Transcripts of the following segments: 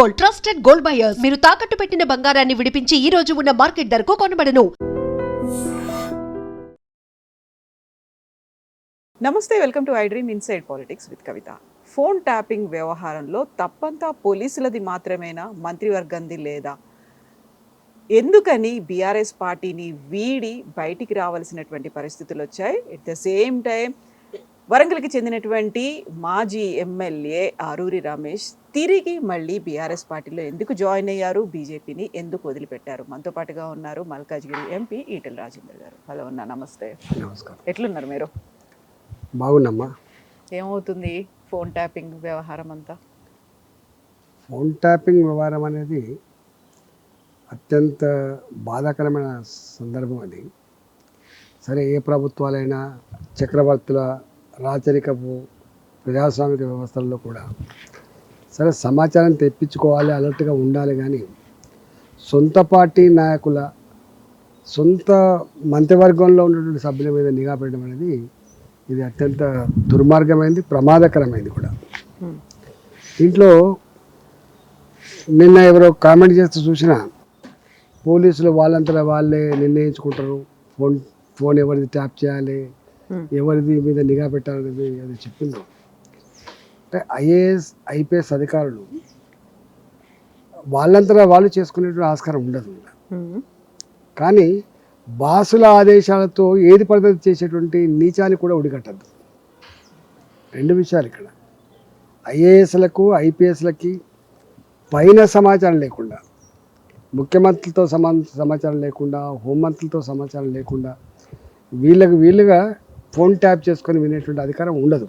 Gold, trusted gold buyers. మీరు తాకట్టు పెట్టిన బంగారాన్ని విడిపించి ఈ రోజు ఉన్న మార్కెట్ ధరకు కొనబడను. నమస్తే, welcome to I dream inside politics with Kavitha. Phone tapping వ్యవహారంలో తప్పంతా పోలీసులది మాత్రమేనా, మంత్రివర్గంది లేదా? ఎందుకని బీఆర్ఎస్ పార్టీని వీడి బయటికి రావాల్సినటువంటి పరిస్థితులు వచ్చాయి? ఎట్ ద సేమ్ టైం వరంగల్కి చెందినటువంటి మాజీ ఎమ్మెల్యే ఆరూరి రమేష్ తిరిగి మళ్ళీ బీఆర్ఎస్ పార్టీలో ఎందుకు జాయిన్ అయ్యారు, బీజేపీని ఎందుకు వదిలిపెట్టారు? మనతో పాటుగా ఉన్నారు మల్కాజ్గిరి ఎంపీ ఈటెల రాజేందర్ గారు. హలో అన్న, నమస్తే. నమస్కారం. ఎట్లున్నారు మీరు? బాగున్నామ్మా. ఏమవుతుంది ఫోన్ ట్యాపింగ్ వ్యవహారం అంతా? ఫోన్ ట్యాపింగ్ వ్యవహారం అనేది అత్యంత బాధాకరమైన సందర్భం. అది సరే, ఏ ప్రభుత్వాలైనా చక్రవర్తుల రాచరికపు ప్రజాస్వామిక వ్యవస్థల్లో కూడా సరే సమాచారం తెప్పించుకోవాలి, అలర్ట్గా ఉండాలి. కానీ సొంత పార్టీ నాయకుల సొంత మంత్రివర్గంలో ఉన్నటువంటి సభ్యుల మీద నిఘా పెట్టడం అనేది ఇది అత్యంత దుర్మార్గమైంది, ప్రమాదకరమైంది కూడా. దీంట్లో నిన్న ఎవరో కామెంట్ చేస్తూ చూసినా, పోలీసులు వాళ్ళంతా వాళ్ళే నిర్ణయించుకుంటారు ఫోన్ ఎవరిది ట్యాప్ చేయాలి, ఎవరిది మీద నిఘా పెట్టాలనేది అది చెప్పింది. అంటే ఐఏఎస్ ఐపీఎస్ అధికారులు వాళ్ళంతా వాళ్ళు చేసుకునేటువంటి ఆస్కారం ఉండదు. కానీ బాసుల ఆదేశాలతో ఏది పద్ధతి చేసేటువంటి నీచాన్ని కూడా ఉడిగట్టద్దు. రెండు విషయాలు ఇక్కడ. ఐఏఎస్లకు ఐపీఎస్లకి పైన సమాచారం లేకుండా, ముఖ్యమంత్రితో సమాచారం లేకుండా, హోంమంత్రులతో సమాచారం లేకుండా వీళ్ళుగా ఫోన్ ట్యాప్ చేసుకొని వినేటువంటి అధికారం ఉండదు.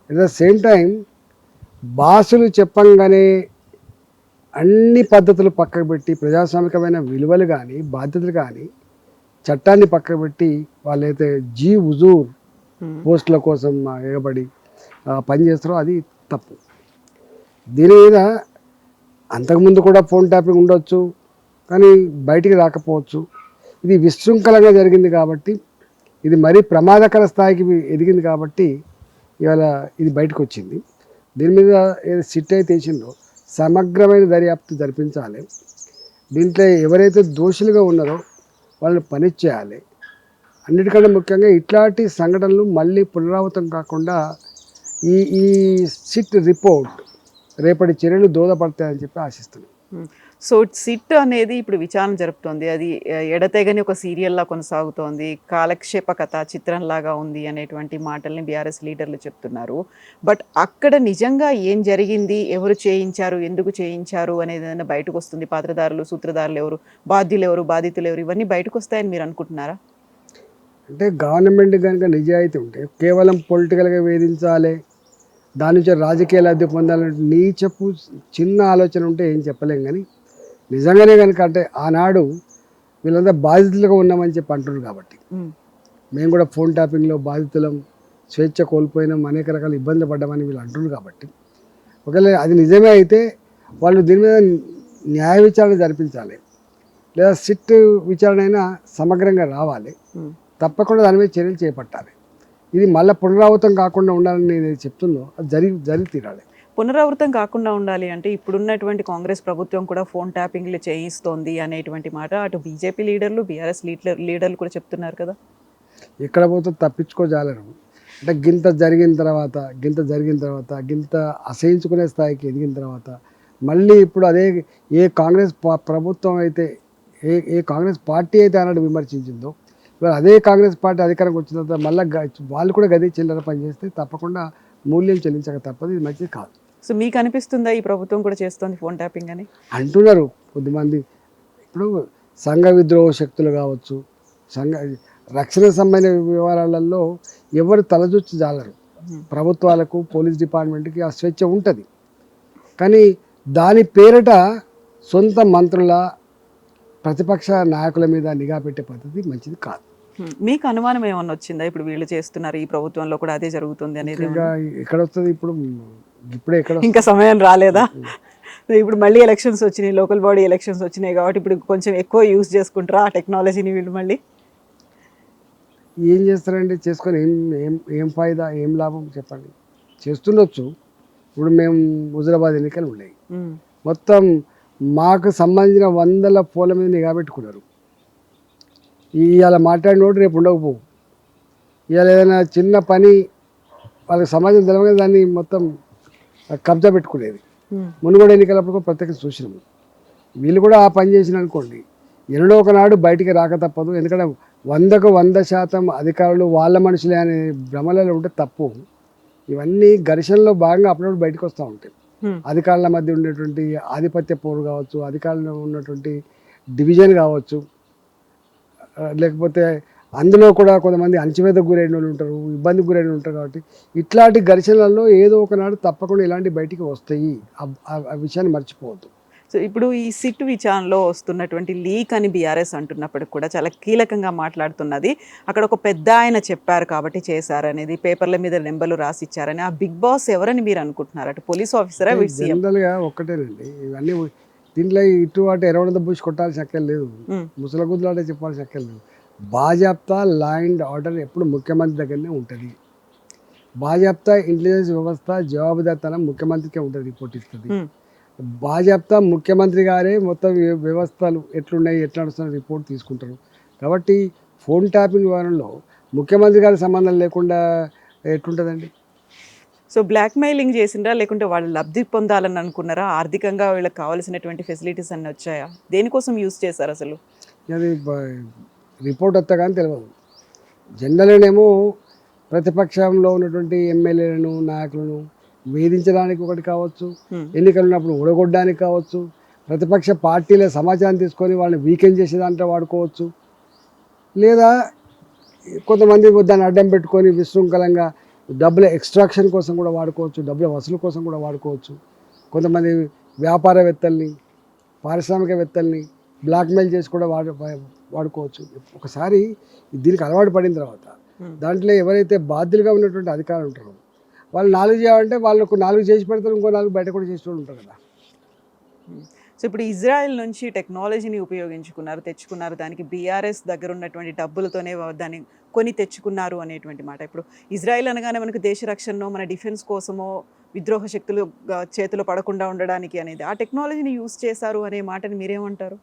అట్ ద సేమ్ టైం బాసులు చెప్పంగానే అన్ని పద్ధతులు పక్కకు పెట్టి, ప్రజాస్వామికమైన విలువలు కానీ బాధ్యతలు కానీ చట్టాన్ని పక్కకు పెట్టి వాళ్ళైతే హుజూర్ పోస్టుల కోసం ఎగబడి పనిచేస్తారో అది తప్పు. దీని మీద అంతకుముందు కూడా ఫోన్ ట్యాపింగ్ ఉండొచ్చు, కానీ బయటికి రాకపోవచ్చు. ఇది విశృంఖలంగా జరిగింది కాబట్టి, ఇది మరీ ప్రమాదకర స్థాయికి ఎదిగింది కాబట్టి ఇవాళ ఇది బయటకు వచ్చింది. దీని మీద ఏదో సిట్ అయితే వేసిందో సమగ్రమైన దర్యాప్తు జరిపించాలి. దీంట్లో ఎవరైతే దోషులుగా ఉన్నారో వాళ్ళని పనిష్ చేయాలి. అన్నిటికంటే ముఖ్యంగా ఇట్లాంటి సంఘటనలు మళ్ళీ పునరావృతం కాకుండా ఈ సిట్ రిపోర్ట్ రేపటి చర్యలు దోహదపడతాయని చెప్పి ఆశిస్తున్నాను. సో సిట్ అనేది ఇప్పుడు విచారణ జరుపుతోంది. అది ఎడతెగని ఒక సీరియల్లా కొనసాగుతోంది, కాలక్షేప కథ చిత్రంలాగా ఉంది అనేటువంటి మాటల్ని బీఆర్ఎస్ లీడర్లు చెప్తున్నారు. బట్ అక్కడ నిజంగా ఏం జరిగింది, ఎవరు చేయించారు, ఎందుకు చేయించారు అనేది ఏదైనా బయటకు వస్తుంది? పాత్రధారులు, సూత్రధారులు ఎవరు, బాధ్యులు ఎవరు, బాధితులు ఎవరు, ఇవన్నీ బయటకు వస్తాయని మీరు అనుకుంటున్నారా? అంటే గవర్నమెంట్ కనుక నిజాయితీ ఉంటే కేవలం పొలిటికల్గా వేధించాలి, దాని నుంచి రాజకీయ లబ్ధి పొందాలంటే నీచపు చిన్న ఆలోచన ఉంటే ఏం చెప్పలేం. కానీ నిజంగానే కనుక అంటే ఆనాడు వీళ్ళంతా బాధితులుగా ఉన్నామని చెప్పి అంటున్నారు కాబట్టి, మేము కూడా ఫోన్ ట్యాపింగ్లో బాధితులం, స్వేచ్ఛ కోల్పోయినాం, అనేక రకాల ఇబ్బందులు పడ్డామని వీళ్ళు అంటున్నారు కాబట్టి, ఒకవేళ అది నిజమే అయితే వాళ్ళు దీని మీద న్యాయ విచారణ జరిపించాలి, లేదా సిట్ విచారణ అయినా సమగ్రంగా రావాలి. తప్పకుండా దాని మీద చర్యలు చేపట్టాలి. ఇది మళ్ళీ పునరావృతం కాకుండా ఉండాలని నేను చెప్తుందో అది జరిగి తీరాలి. పునరావృతం కాకుండా ఉండాలి అంటే ఇప్పుడున్నటువంటి కాంగ్రెస్ ప్రభుత్వం కూడా ఫోన్ ట్యాపింగ్లు చేయిస్తోంది అనేటువంటి మాట అటు బీజేపీ లీడర్లు, బీఆర్ఎస్ లీడర్లు కూడా చెప్తున్నారు కదా. ఎక్కడ పోతే తప్పించుకోజాలరు. అంటే గింత జరిగిన తర్వాత గింత అసహించుకునే స్థాయికి ఎదిగిన తర్వాత మళ్ళీ ఇప్పుడు అదే ఏ కాంగ్రెస్ ప్రభుత్వం అయితే ఏ కాంగ్రెస్ పార్టీ అయితే అన్నట్టు విమర్శించిందో, ఇవాళ అదే కాంగ్రెస్ పార్టీ అధికారంకి వచ్చిన తర్వాత మళ్ళీ వాళ్ళు కూడా గది చిల్లర పనిచేస్తే తప్పకుండా మూల్యం చెల్లించక తప్పదు. ఇది మంచిది కాదు. సో మీకు అనిపిస్తుందా ఈ ప్రభుత్వం కూడా చేస్తుంది ఫోన్ ట్యాపింగ్ అని అంటున్నారు కొద్దిమంది? ఇప్పుడు సంఘ విద్రోహ శక్తులు కావచ్చు, రక్షణ సంబంధించిన వ్యవహారాలలో ఎవరు తలదూర్చి జాలరు. ప్రభుత్వాలకు, పోలీస్ డిపార్ట్మెంట్కి ఆ స్వేచ్ఛ ఉంటుంది. కానీ దాని పేరిట సొంత మంత్రుల, ప్రతిపక్ష నాయకుల మీద నిఘా పెట్టే పద్ధతి మంచిది కాదు. మీకు అనుమానం ఏమన్నా వచ్చిందా? ఇప్పుడు వీళ్ళు చేస్తున్నారు, ఈ ప్రభుత్వంలో కూడా అదే జరుగుతుంది అనేది. ఎక్కడ వస్తుంది ఇప్పుడే ఎక్కడ ఇంకా సమయం రాలేదా? ఇప్పుడు మళ్ళీ ఎలక్షన్స్ వచ్చినాయి, లోకల్ బాడీ ఎలక్షన్స్ వచ్చినాయి కాబట్టి ఇప్పుడు కొంచెం ఎక్కువ యూజ్ చేసుకుంటారా ఆ టెక్నాలజీని వీళ్ళు? మళ్ళీ ఏం చేస్తారండి? చేసుకొని ఏం ఫాయిదా, ఏం లాభం చెప్పండి? చేస్తుండొచ్చు, ఇప్పుడు మేము హుజరాబాద్ ఎన్నికలు ఉన్నాయి, మొత్తం మాకు సంబంధించిన 100 ఫోన్ల మీద నిఘా పెట్టుకున్నారు. ఇవాళ మాట్లాడినోడు రేపు ఉండకపోవు. ఇవాళ ఏదైనా చిన్న పని వాళ్ళకి సమాజం తెలవగా దాన్ని మొత్తం కబ్జా పెట్టుకునేది. మునుగోడు ఎన్నికలప్పుడు కూడా ప్రత్యేక చూసినాము. వీళ్ళు కూడా ఆ పని చేసిన అనుకోండి, ఎన్నడో ఒకనాడు బయటికి రాక తప్పదు. ఎందుకంటే 100కు 100% అధికారులు వాళ్ళ మనుషులే అనే భ్రమలలో ఉంటే తప్పు. ఇవన్నీ ఘర్షణలో భాగంగా అప్పుడప్పుడు బయటకు వస్తూ ఉంటాయి. అధికారుల మధ్య ఉండేటువంటి ఆధిపత్య పోరు కావచ్చు, అధికారులు ఉన్నటువంటి డివిజన్ కావచ్చు, లేకపోతే అందులో కూడా కొంతమంది అణచివేతకు గురైన వాళ్ళు ఉంటారు, ఇబ్బందికి గురైన ఉంటారు. కాబట్టి ఇట్లాంటి ఘర్షణలలో ఏదో ఒకనాడు తప్పకుండా ఇలాంటి బయటికి వస్తాయి. ఆ విషయాన్ని మర్చిపోవద్దు. సో ఇప్పుడు ఈ సిట్ విచారణలో వస్తున్నటువంటి లీక్ అని బీఆర్ఎస్ అంటున్నప్పటికి కూడా చాలా కీలకంగా మాట్లాడుతున్నది, అక్కడ ఒక పెద్ద ఆయన చెప్పారు కాబట్టి చేశారనేది, పేపర్ల మీద నెంబర్లు రాసి ఇచ్చారని. ఆ బిగ్ బాస్ ఎవరని మీరు అనుకుంటున్నారు? అటు పోలీస్ ఆఫీసరా? జనరల్గా ఒక్కటేనండి, ఇవన్నీ దీంట్లో ఇటు అటు ఎరవడంతో పూసి కొట్టాల్సిన అక్కర్ లేదు, ముసలగుద్దులాటే చెప్పాల్సిన అక్కర్ లేదు. బాజాప్తా లా అండ్ ఆర్డర్ ఎప్పుడు ముఖ్యమంత్రి దగ్గరనే ఉంటుంది. బాజాప్తా ఇంటెలిజెన్స్ వ్యవస్థ జవాబుదారితనం ముఖ్యమంత్రికే ఉంటుంది, రిపోర్ట్ ఇస్తుంది. బాజాప్తా ముఖ్యమంత్రి గారే మొత్తం వ్యవస్థలు ఎట్లున్నాయి ఎట్లా నడుస్తున్న రిపోర్ట్ తీసుకుంటారు. కాబట్టి ఫోన్ ట్యాపింగ్ వ్యవహారంలో ముఖ్యమంత్రి గారి సంబంధం లేకుండా ఎట్లుంటుందండి? సో బ్లాక్మెయిలింగ్ చేసిండ్రా, లేకుంటే వాళ్ళు లబ్ధి పొందాలని అనుకున్నారా? ఆర్థికంగా వీళ్ళకి కావాల్సినటువంటి ఫెసిలిటీస్ అన్నీ వచ్చాయా? దేనికోసం యూజ్ చేశారు అసలు? అది రిపోర్ట్ వస్తా కానీ తెలియదు. జనరల్గానేమో ప్రతిపక్షంలో ఉన్నటువంటి ఎమ్మెల్యేలను నాయకులను వేధించడానికి ఒకటి కావచ్చు, ఎన్నికలు ఉన్నప్పుడు ఊడగొట్టడానికి కావచ్చు, ప్రతిపక్ష పార్టీల సమాచారం తీసుకొని వాళ్ళని వీకెండ్ చేసే దాంట్లో వాడుకోవచ్చు, లేదా కొంతమంది దాన్ని అడ్డం పెట్టుకొని విశృంఖలంగా డబ్బుల ఎక్స్ట్రాక్షన్ కోసం కూడా వాడుకోవచ్చు, డబ్బుల వసూలు కోసం కూడా వాడుకోవచ్చు. కొంతమంది వ్యాపారవేత్తల్ని, పారిశ్రామికవేత్తల్ని బ్లాక్మెయిల్ చేసి కూడా వాడుకోవచ్చు. ఒకసారి దీనికి అలవాటు పడిన తర్వాత దాంట్లో ఎవరైతే బాధ్యులుగా ఉన్నటువంటి అధికారులు ఉంటారో వాళ్ళు 4 చేయాలంటే వాళ్ళకు 4 చేసి పెడతారు, ఇంకో 4 బయట కూడా చేస్తూ ఉంటారు కదా. సో ఇప్పుడు ఇజ్రాయెల్ నుంచి టెక్నాలజీని ఉపయోగించుకున్నారు, తెచ్చుకున్నారు, దానికి బీఆర్ఎస్ దగ్గర ఉన్నటువంటి డబ్బులతోనే దాన్ని కొని తెచ్చుకున్నారు అనేటువంటి మాట. ఇప్పుడు ఇజ్రాయెల్ అనగానే మనకు దేశ రక్షణలో మన డిఫెన్స్ కోసమో విద్రోహ శక్తులు చేతిలో పడకుండా ఉండడానికి అనేది ఆ టెక్నాలజీని యూజ్ చేశారు అనే మాటని మీరేమంటారు?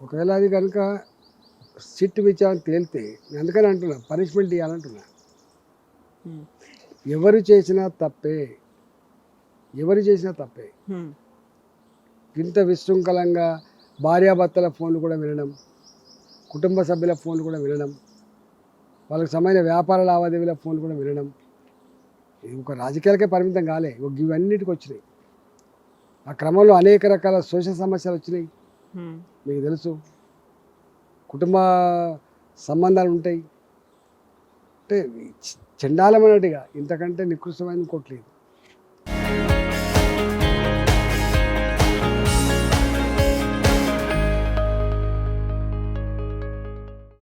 ఒకవేళ అది కనుక సిట్ విచారణ తేలితే, అందుకని అంటున్నా పనిష్మెంట్ ఇవ్వాలంటున్నా. ఎవరు చేసినా తప్పే, ఎవరు చేసినా తప్పే. ఇంత విశృంఖలంగా భార్యాభర్తల ఫోన్లు కూడా వినడం, కుటుంబ సభ్యుల ఫోన్లు కూడా వినడం, వాళ్ళకి సంబంధించిన వ్యాపార లావాదేవీల ఫోన్లు కూడా వినడం, ఇది ఒక రాజకీయాలకే పరిమితం కాలే, ఇవన్నిటికి వచ్చినాయి. ఆ క్రమంలో అనేక రకాల సోషల్ సమస్యలు వచ్చినాయి. మీకు తెలుసు, కుటుంబ సంబంధాలు ఉంటాయి. అంటే చండాలమైనట్టుగా ఇంతకంటే నికృష్టమైన ఇంకోట్లేదు.